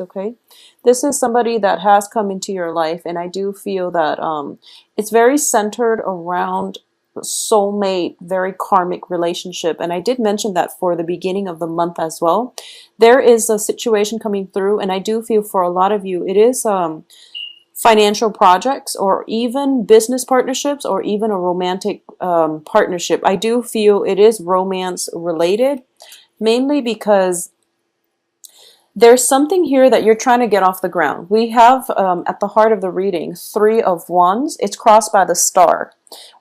okay? This is somebody that has come into your life, and I do feel that it's very centered around soulmate, very karmic relationship. And I did mention that for the beginning of the month as well. There is a situation coming through, and I do feel for a lot of you, it is financial projects or even business partnerships or even a romantic partnership. I do feel it is romance related, mainly because there's something here that you're trying to get off the ground. We have at the heart of the reading, Three of Wands. It's crossed by the star.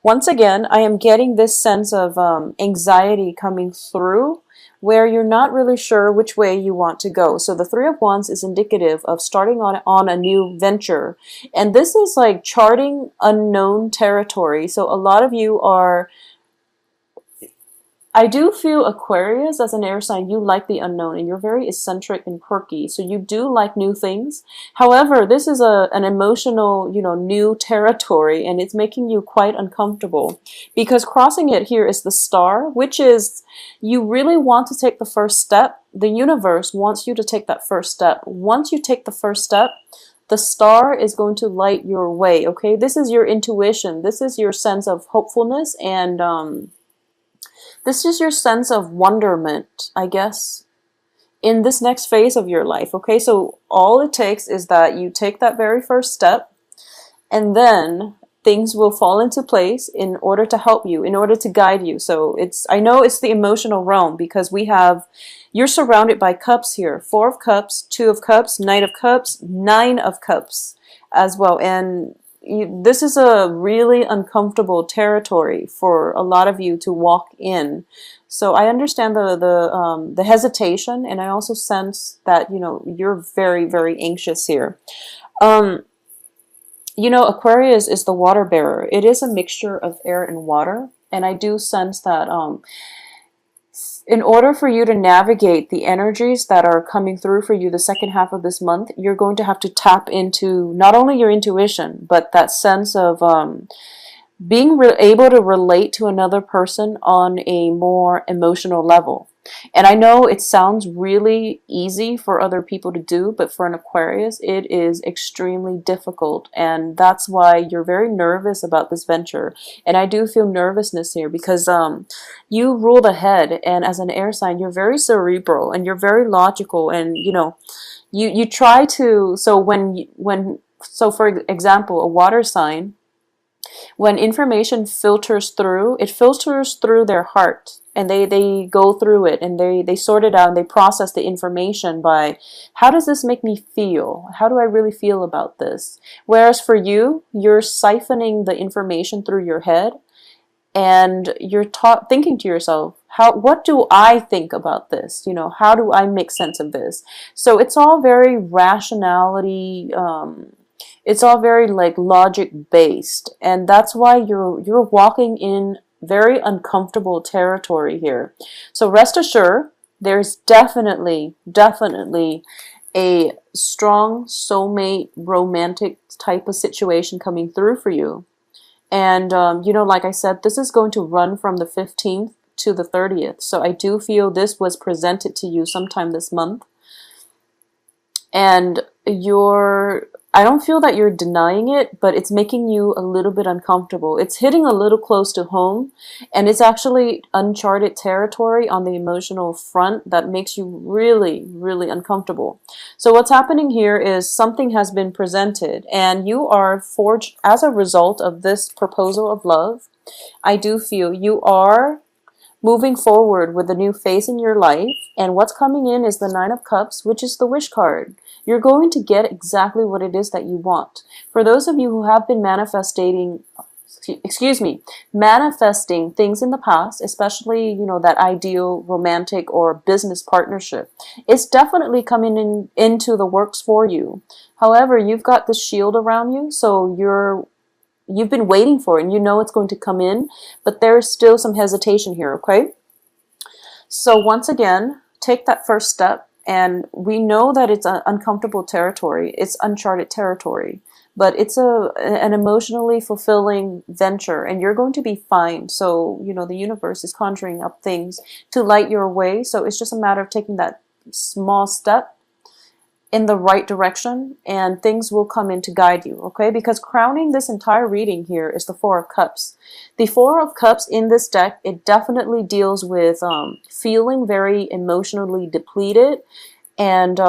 Once again, I am getting this sense of anxiety coming through where you're not really sure which way you want to go. So the Three of Wands is indicative of starting on a new venture. And this is like charting unknown territory. So a lot of you are, I do feel Aquarius as an air sign, you like the unknown and you're very eccentric and quirky. So you do like new things. However, this is an emotional, new territory, and it's making you quite uncomfortable because crossing it here is the star, which is you really want to take the first step. The universe wants you to take that first step. Once you take the first step, the star is going to light your way, okay? This is your intuition. This is your sense of hopefulness and this is your sense of wonderment, I guess, in this next phase of your life, okay? So all it takes is that you take that very first step, and then things will fall into place in order to help you, in order to guide you. So I know it's the emotional realm because you're surrounded by cups here. Four of Cups, Two of Cups, Knight of Cups, Nine of Cups as well. And this is a really uncomfortable territory for a lot of you to walk in. So I understand the hesitation, and I also sense that you're very, very anxious here. Aquarius is the water bearer. It is a mixture of air and water, and I do sense that in order for you to navigate the energies that are coming through for you the second half of this month, you're going to have to tap into not only your intuition, but that sense of being able to relate to another person on a more emotional level. And I know it sounds really easy for other people to do, but for an Aquarius, it is extremely difficult. And that's why you're very nervous about this venture. And I do feel nervousness here because you rule the head. And as an air sign, you're very cerebral and you're very logical. And, you try to, so for example, a water sign, when information filters through, it filters through their heart, and they go through it and they sort it out and they process the information by how does this make me feel? How do I really feel about this? Whereas for you, you're siphoning the information through your head and you're thinking to yourself, what do I think about this? How do I make sense of this? So it's all very rationality, it's all very like logic based, and that's why you're walking in very uncomfortable territory here. So rest assured, there's definitely a strong soulmate romantic type of situation coming through for you. And like I said, this is going to run from the 15th to the 30th. So I do feel this was presented to you sometime this month. And I don't feel that you're denying it, but it's making you a little bit uncomfortable. It's hitting a little close to home, and it's actually uncharted territory on the emotional front that makes you really, really uncomfortable. So what's happening here is something has been presented, and you are forged as a result of this proposal of love. I do feel you are moving forward with a new phase in your life, and what's coming in is the Nine of Cups, which is the wish card. You're going to get exactly what it is that you want. For those of you who have been manifesting things in the past, especially, that ideal romantic or business partnership, it's definitely coming into the works for you. However, you've got this shield around you, so you've been waiting for it and it's going to come in, but there's still some hesitation here, okay? So once again, take that first step, and we know that it's an uncomfortable territory. It's uncharted territory, but it's an emotionally fulfilling venture, and you're going to be fine. So, the universe is conjuring up things to light your way. So it's just a matter of taking that small step in the right direction, and things will come in to guide you, okay? Because crowning this entire reading here is the Four of Cups. The Four of Cups in this deck, it definitely deals with feeling very emotionally depleted. And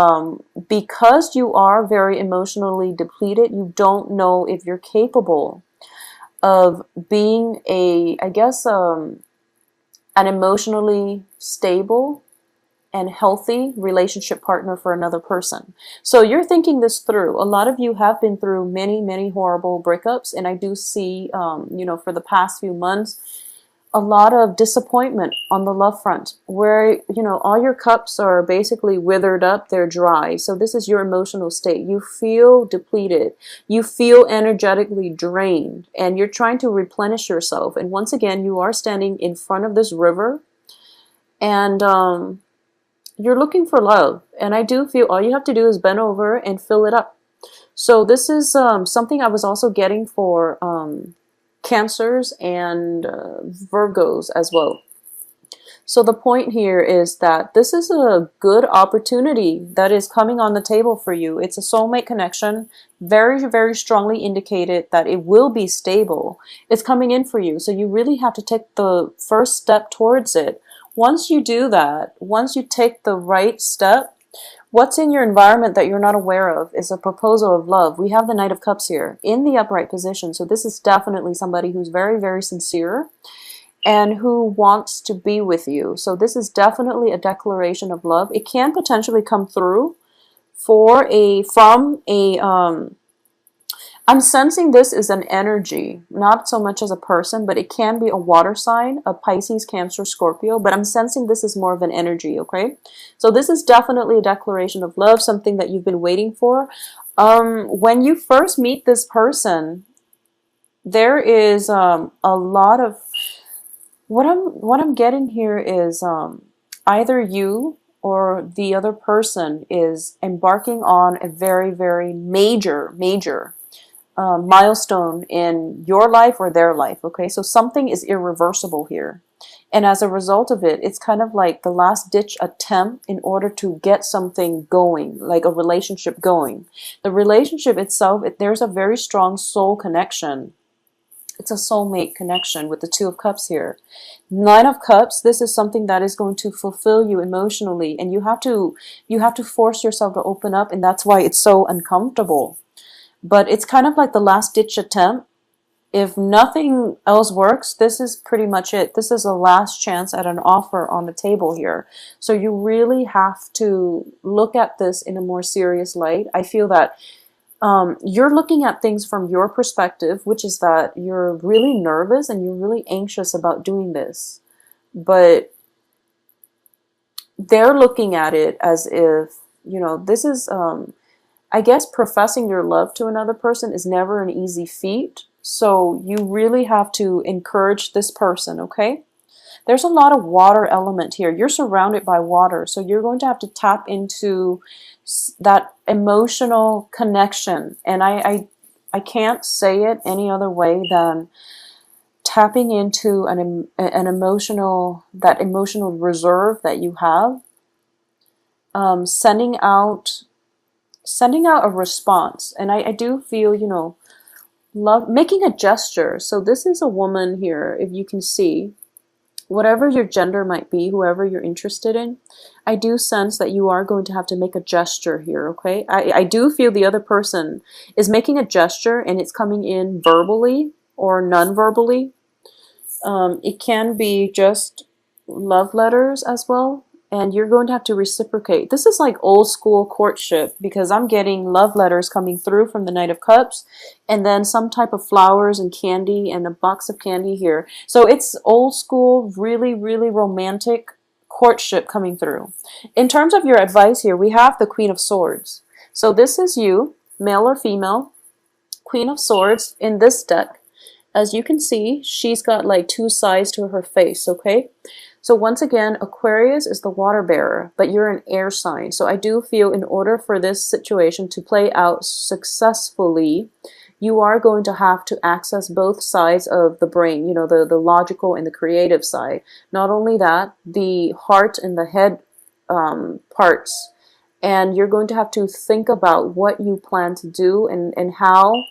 because you are very emotionally depleted, you don't know if you're capable of being I guess, an emotionally stable and healthy relationship partner for another person. So you're thinking this through. A lot of you have been through many, many horrible breakups, and I do see, for the past few months, a lot of disappointment on the love front, where, all your cups are basically withered up, they're dry. So this is your emotional state. You feel depleted, you feel energetically drained, and you're trying to replenish yourself. And once again, you are standing in front of this river, and you're looking for love. And I do feel all you have to do is bend over and fill it up. So this is something I was also getting for Cancers and Virgos as well. So the point here is that this is a good opportunity that is coming on the table for you. It's a soulmate connection, very, very strongly indicated that it will be stable. It's coming in for you. So you really have to take the first step towards it. Once you do that, once you take the right step, what's in your environment that you're not aware of is a proposal of love. We have the Knight of Cups here in the upright position. So this is definitely somebody who's very, very sincere and who wants to be with you. So this is definitely a declaration of love. It can potentially come through I'm sensing this is an energy, not so much as a person, but it can be a water sign, a Pisces, Cancer, Scorpio, but I'm sensing this is more of an energy, okay? So this is definitely a declaration of love, something that you've been waiting for. When you first meet this person, there is a lot of, what I'm getting here is either you or the other person is embarking on a very, very major milestone in your life or their life, okay? So something is irreversible here. And as a result of it, it's kind of like the last ditch attempt in order to get something going, like a relationship going. The relationship itself, there's a very strong soul connection. It's a soulmate connection with the Two of Cups here. Nine of Cups, this is something that is going to fulfill you emotionally, and you have to force yourself to open up, and that's why it's so uncomfortable. But it's kind of like the last ditch attempt. If nothing else works, this is pretty much it. This is a last chance at an offer on the table here. So you really have to look at this in a more serious light. I feel that you're looking at things from your perspective, which is that you're really nervous and you're really anxious about doing this. But they're looking at it as if, this is, I guess professing your love to another person is never an easy feat. So you really have to encourage this person, okay? There's a lot of water element here. You're surrounded by water, so you're going to have to tap into that emotional connection. And I can't say it any other way than tapping into an emotional reserve that you have, sending out a response. And I do feel, love, making a gesture. So this is a woman here, if you can see, whatever your gender might be, whoever you're interested in, I do sense that you are going to have to make a gesture here, okay? I do feel the other person is making a gesture, and it's coming in verbally or non-verbally. It can be just love letters as well, and you're going to have to reciprocate. This is like old school courtship, because I'm getting love letters coming through from the Knight of Cups, and then some type of flowers and candy and a box of candy here. So it's old school, really, really romantic courtship coming through. In terms of your advice here, we have the Queen of Swords. So this is you, male or female, Queen of Swords in this deck. As you can see, she's got like two sides to her face, okay? So once again, Aquarius is the water bearer, but you're an air sign. So I do feel in order for this situation to play out successfully, you are going to have to access both sides of the brain, the logical and the creative side. Not only that, the heart and the head parts And you're going to have to think about what you plan to do, and how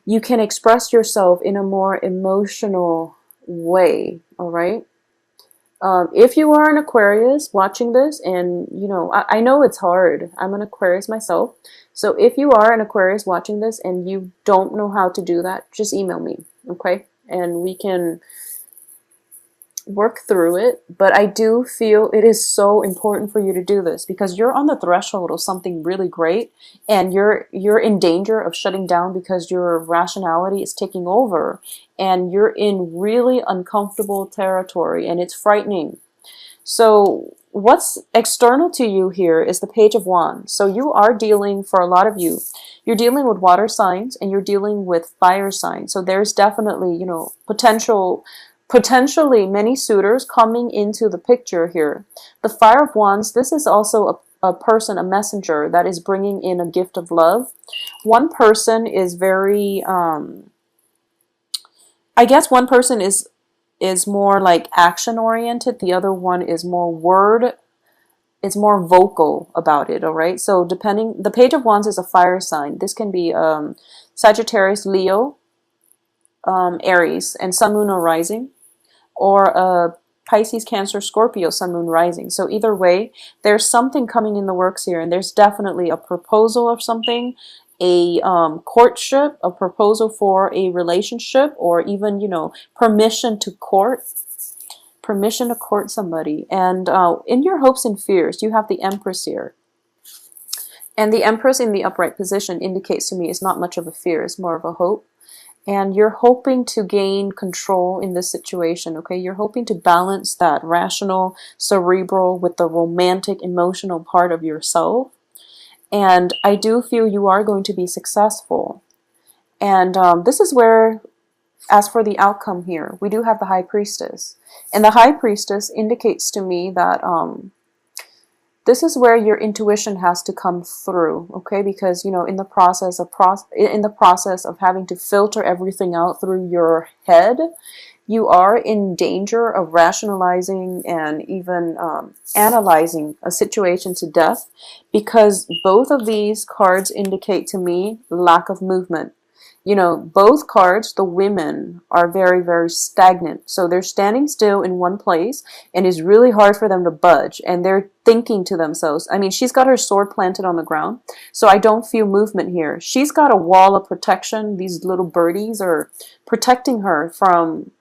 you can express yourself in a more emotional way, all right? If you are an Aquarius watching this, and you know, I know it's hard. I'm an Aquarius myself. So if you are an Aquarius watching this and you don't know how to do that, just email me, okay? And we can work through it. But I do feel it is so important for you to do this, because you're on the threshold of something really great, and you're in danger of shutting down because your rationality is taking over, and you're in really uncomfortable territory, and it's frightening. So what's external to you here is the Page of Wands. So you are dealing, for a lot of you, you're dealing with water signs and you're dealing with fire signs. So there's definitely, you know, potentially many suitors coming into the picture here. The Fire of Wands, this is also a person, a messenger that is bringing in a gift of love. One person is very, I guess one person is more like action oriented. The other one is more vocal about it, all right? So depending, the Page of Wands is a fire sign. This can be Sagittarius, Leo, Aries, and Sun, Moon, or Rising, or Pisces, Cancer, Scorpio, Sun, Moon, Rising. So either way, there's something coming in the works here, and there's definitely a proposal of something, a courtship, a proposal for a relationship, or even, you know, permission to court somebody. And in your hopes and fears, you have the Empress here. And the Empress in the upright position indicates to me it's not much of a fear, it's more of a hope. And you're hoping to gain control in this situation, okay? You're hoping to balance that rational, cerebral with the romantic, emotional part of yourself. And I do feel you are going to be successful. And this is where, as for the outcome here, we do have the High Priestess. And the High Priestess indicates to me that this is where your intuition has to come through, okay? Because, you know, in the process of having to filter everything out through your head, you are in danger of rationalizing and even analyzing a situation to death, because both of these cards indicate to me lack of movement. You know, both cards, the women are very, very stagnant. So they're standing still in one place, and it's really hard for them to budge. And they're thinking to themselves, I mean, she's got her sword planted on the ground, so I don't feel movement here. She's got a wall of protection. These little birdies are protecting her from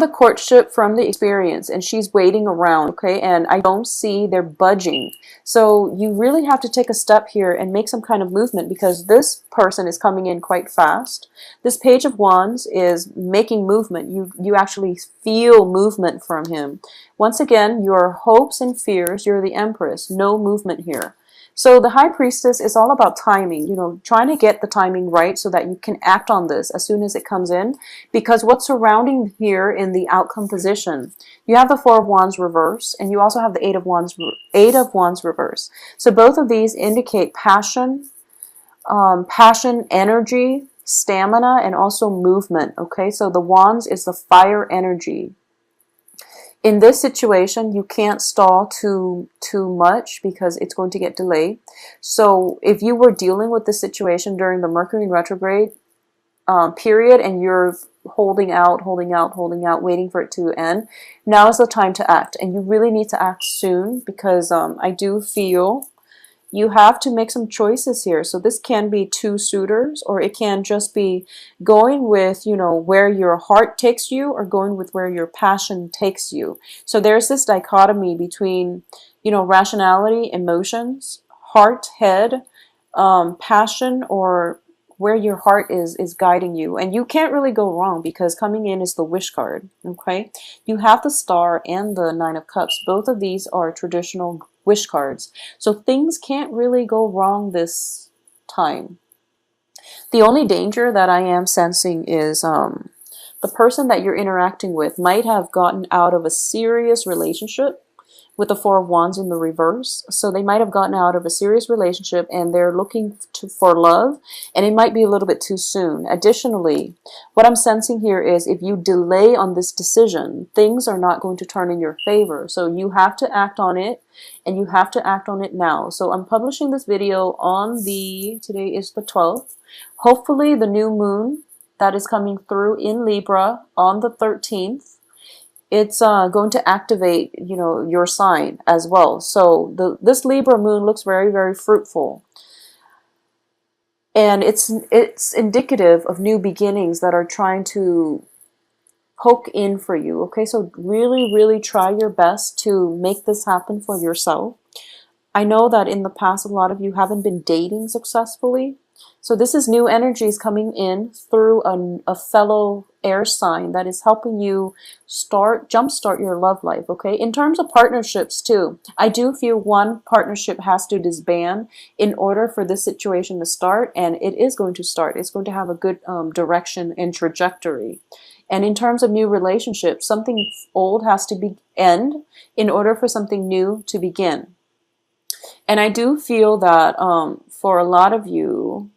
the courtship, from the experience, and she's waiting around, okay? And I don't see they're budging. So you really have to take a step here and make some kind of movement, because this person is coming in quite fast. This Page of Wands is making movement. You actually feel movement from him. Once again, your hopes and fears, you're the Empress, no movement here. So the High Priestess is all about timing, you know, trying to get the timing right so that you can act on this as soon as it comes in. Because what's surrounding here in the outcome position, you have the Four of Wands reverse, and you also have the Eight of Wands reverse. So both of these indicate passion, energy, stamina, and also movement, okay? So the Wands is the fire energy. In this situation, you can't stall too much, because it's going to get delayed. So if you were dealing with this situation during the Mercury retrograde period, and you're holding out, waiting for it to end, now is the time to act. And you really need to act soon, because I do feel you have to make some choices here. So this can be two suitors, or it can just be going with, you know, where your heart takes you, or going with where your passion takes you. So there's this dichotomy between, you know, rationality, emotions, heart, head, passion, or where your heart is guiding you. And you can't really go wrong, because coming in is the Wish card, okay? You have the Star and the Nine of Cups. Both of these are traditional wish cards. So things can't really go wrong this time. The only danger that I am sensing is the person that you're interacting with might have gotten out of a serious relationship, with the Four of Wands in the reverse. So they might have gotten out of a serious relationship and they're looking for love, and it might be a little bit too soon. Additionally, what I'm sensing here is if you delay on this decision, things are not going to turn in your favor. So you have to act on it, and you have to act on it now. So I'm publishing this video on today is the 12th. Hopefully the new moon that is coming through in Libra on the 13th, it's going to activate, your sign as well. So this Libra moon looks very, very fruitful. And it's indicative of new beginnings that are trying to poke in for you. Okay, so really, really try your best to make this happen for yourself. I know that in the past, a lot of you haven't been dating successfully. So this is new energies coming in through a fellow air sign that is helping you jumpstart your love life, okay? In terms of partnerships too, I do feel one partnership has to disband in order for this situation to start, and it is going to start. It's going to have a good direction and trajectory. And in terms of new relationships, something old has to end in order for something new to begin. And I do feel that for a lot of you,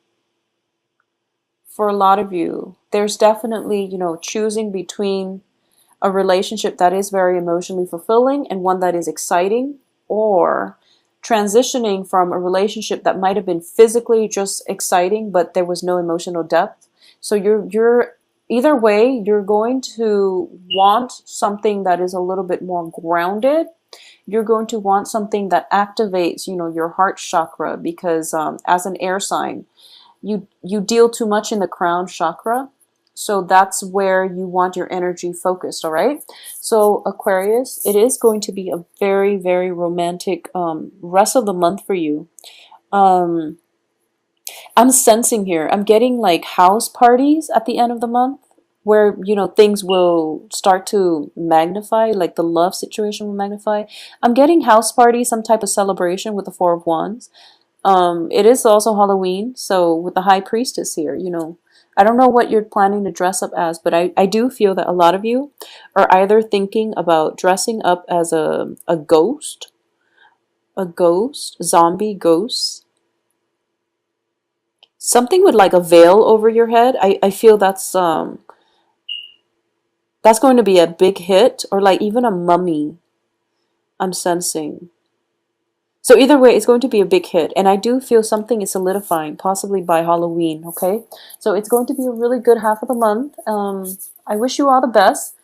there's definitely, choosing between a relationship that is very emotionally fulfilling and one that is exciting, or transitioning from a relationship that might have been physically just exciting, but there was no emotional depth. So you're either way, you're going to want something that is a little bit more grounded. You're going to want something that activates, your heart chakra, because as an air sign, you deal too much in the crown chakra. So that's where you want your energy focused, all right? So Aquarius, it is going to be a very, very romantic rest of the month for you. I'm sensing here, I'm getting like house parties at the end of the month, where things will start to magnify, like the love situation will magnify. I'm getting house party, some type of celebration with the Four of Wands. It is also Halloween, so with the High Priestess here, I don't know what you're planning to dress up as, but I do feel that a lot of you are either thinking about dressing up as a ghost, zombie ghost, something with like a veil over your head. I feel that's going to be a big hit, or like even a mummy, I'm sensing. So either way, it's going to be a big hit. And I do feel something is solidifying, possibly by Halloween, okay? So it's going to be a really good half of the month. I wish you all the best.